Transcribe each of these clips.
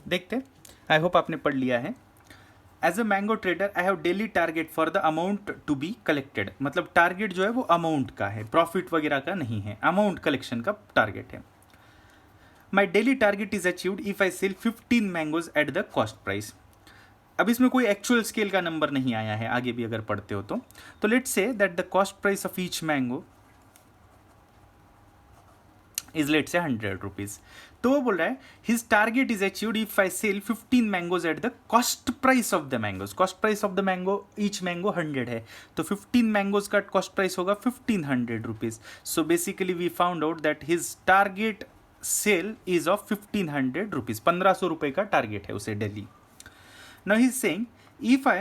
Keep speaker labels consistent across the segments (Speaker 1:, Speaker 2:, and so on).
Speaker 1: देखते, I hope आपने पढ़ लिया है। As a mango trader I have daily target for the amount to be collected, मतलब टारगेट जो है वो अमाउंट का है, प्रॉफिट वगैरह का नहीं है, अमाउंट कलेक्शन का टारगेट है। My daily target is achieved if I sell 15 mangoes at the cost price. अब इसमें कोई एक्चुअल स्केल का नंबर नहीं आया है, आगे भी अगर पढ़ते हो तो let's say that the cost price of each mango is let say 100 rupees. तो वो बोल रहा है his target is achieved if I sell 15 mangoes at the cost price of the mangoes. Cost price of the mango, each mango 100 है, तो 15 mangoes का cost price होगा 1500 rupees. So basically we found out that his target sale is of 1500 rupees, 1500 रुपए का target है उसे डेली। Now he's saying if I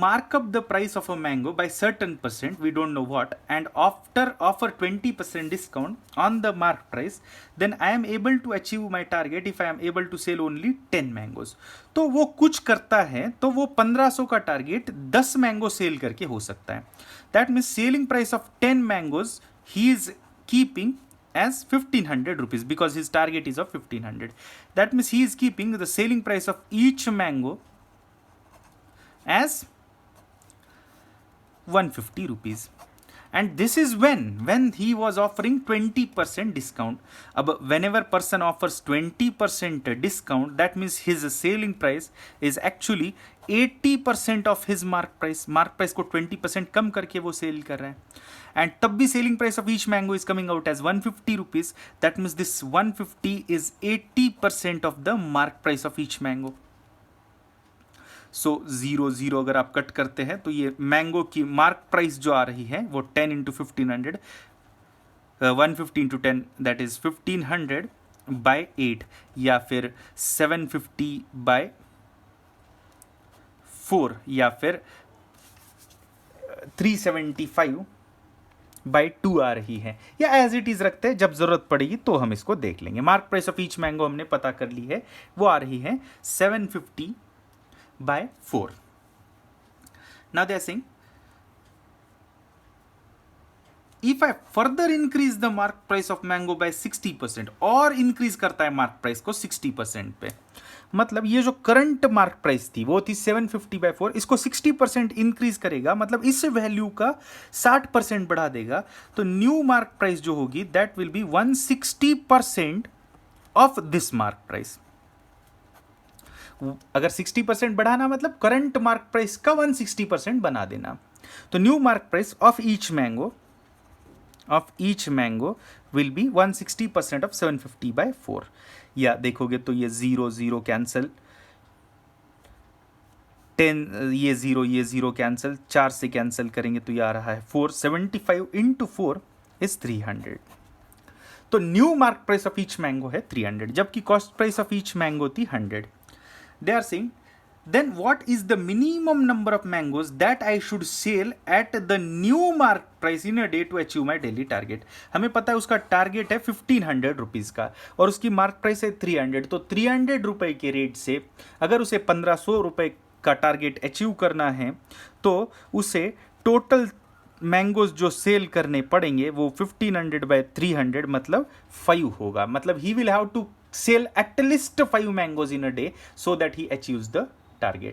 Speaker 1: mark up the price of a mango by certain percent, we don't know what, and after offer 20% discount on the mark price, then I am able to achieve my target if I am able to sell only 10 mangoes. तो वो कुछ करता है तो वो 1500 का target 10 mango cell करके हो सकता है। That means selling price of 10 mangoes he is keeping as 1500 rupees because his target is of 1500. That means he is keeping the selling price of each mango as 150 rupees, and this is when he was offering 20% discount. अब whenever person offers 20% discount, that means his selling price is actually 80% of his mark price. mark price को 20% कम करके वो cell कर रहा है, and तब भी selling price of each mango is coming out as 150 rupees. that means this 150 is 80% of the mark price of each mango. सो 0 अगर आप कट करते हैं तो ये मैंगो की मार्क प्राइस जो आ रही है वो 10 into 1500, 150 into 10 that is 1500 by 8, या फिर 750 बाय 4, या फिर 375 बाय 2 आ रही है, या एज इट इज रखते हैं, जब जरूरत पड़ेगी तो हम इसको देख लेंगे। Mark price of each mango हमने पता कर ली है, वो आ रही है 750 by 4. Now they are saying if I further increase the mark price of mango by 60%, और इंक्रीज करता है मार्क प्राइस को 60% पे, मतलब ये जो करंट मार्क प्राइस थी वो थी 750 by 4, इसको 60% इंक्रीज करेगा, मतलब इस वैल्यू का 60% बढ़ा देगा, तो न्यू मार्क प्राइस जो होगी that will be 160% of this mark price. अगर 60% बढ़ाना मतलब करंट मार्क प्राइस का 160% बना देना, तो new mark price of each mango will be 160% of 750 by 4। या देखोगे तो ये 0 कैंसिल, 10 ये 0 कैंसिल, 4 से कैंसिल करेंगे तो ये आ रहा है 475 इंटू 4 इज 300। तो new mark price of each mango है 300, जबकि cost price of each mango थी 100। They are saying then what is the minimum number of mangoes that I should sell at the new mark price in a day to achieve my daily target। हमें पता है उसका target है 1500 rupees का और उसकी mark price है 300, तो 300 रुपये के रेट से अगर उसे 1500 रुपये का टारगेट अचीव करना है तो उसे टोटल मैंगोज जो सेल करने पड़ेंगे वो 1500 by 300 मतलब 5 होगा, मतलब he will have to sell at least 5 mangoes in a day so that he achieves the target।